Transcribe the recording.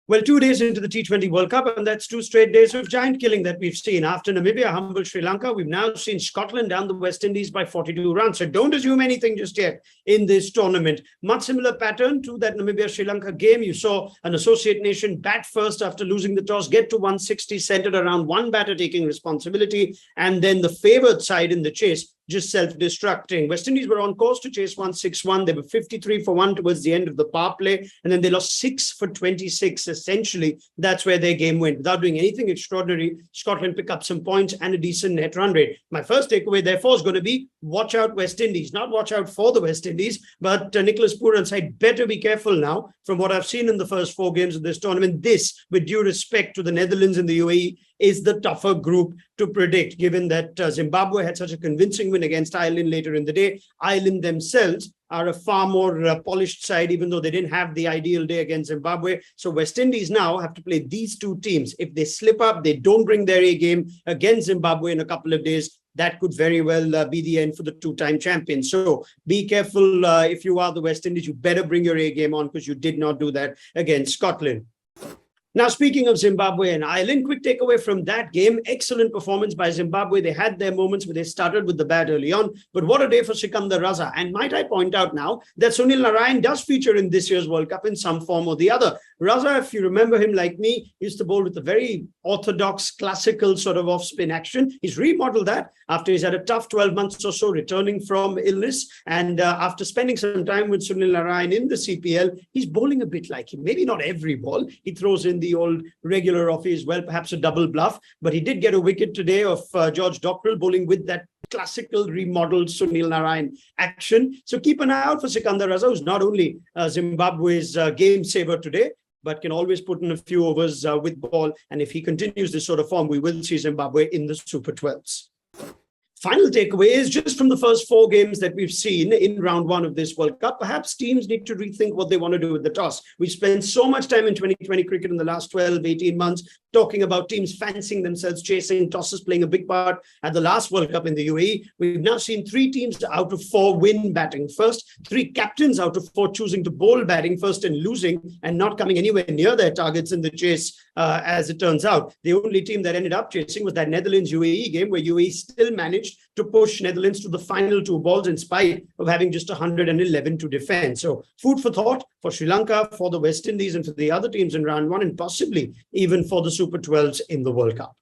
Well, 2 days into the T20 World Cup, and that's two straight days of giant killing that we've seen. After Namibia humbled Sri Lanka, we've now seen Scotland down the West Indies by 42 runs. So don't assume anything just yet in this tournament. Much similar pattern to that Namibia-Sri Lanka game. You saw an associate nation bat first after losing the toss, get to 160, centered around one batter taking responsibility, and then the favoured side in the chase just self-destructing. West Indies were on course to chase 161. They were 53 for 1 towards the end of the power play, and then they lost 6 for 26. Essentially, that's where their game went. Without doing anything extraordinary, Scotland pick up some points and a decent net run rate. My first takeaway, therefore, is going to be watch out West Indies. Not watch out for the West Indies, but Nicholas Pooran's side better be careful now. From what I've seen in the first 4 games of this tournament, this, with due respect to the Netherlands and the UAE, is the tougher group to predict, given that Zimbabwe had such a convincing win against Ireland later in the day. Ireland themselves are a far more polished side, even though they didn't have the ideal day against Zimbabwe. So West Indies now have to play these two teams. If they slip up, they don't bring their A game against Zimbabwe in a couple of days, that could very well be the end for the two-time champions. So be careful if you are the West Indies. You better bring your A game on, because you did not do that against Scotland. Now, speaking of Zimbabwe and Ireland, quick takeaway from that game. Excellent performance by Zimbabwe. They had their moments where they started with the bat early on. But what a day for Sikandar Raza. And might I point out now that Sunil Narine does feature in this year's World Cup in some form or the other. Raza, if you remember him like me, used to bowl with a very orthodox, classical sort of off-spin action. He's remodeled that after he's had a tough 12 months or so returning from illness. And after spending some time with Sunil Narine in the CPL, he's bowling a bit like him. Maybe not every ball. He throws in the old regular offie as well, perhaps a double bluff. But he did get a wicket today of George Dockrell bowling with that classical remodeled Sunil Narine action. So keep an eye out for Sikandar Raza, who's not only Zimbabwe's game saver today, but can always put in a few overs with ball. And if he continues this sort of form, we will see Zimbabwe in the Super 12s. Final takeaway is just from the first 4 games that we've seen in round 1 of this World Cup, perhaps teams need to rethink what they want to do with the toss. We've spent so much time in 2020 cricket in the last 12, 18 months talking about teams fancying themselves, chasing tosses, playing a big part at the last World Cup in the UAE. We've now seen 3 teams out of 4 win batting first, 3 captains out of 4 choosing to bowl batting first and losing and not coming anywhere near their targets in the chase, as it turns out. The only team that ended up chasing was that Netherlands-UAE game, where UAE still managed to push Netherlands to the final 2 balls in spite of having just 111 to defend. So food for thought for Sri Lanka, for the West Indies, and for the other teams in round 1, and possibly even for the Super 12s in the World Cup.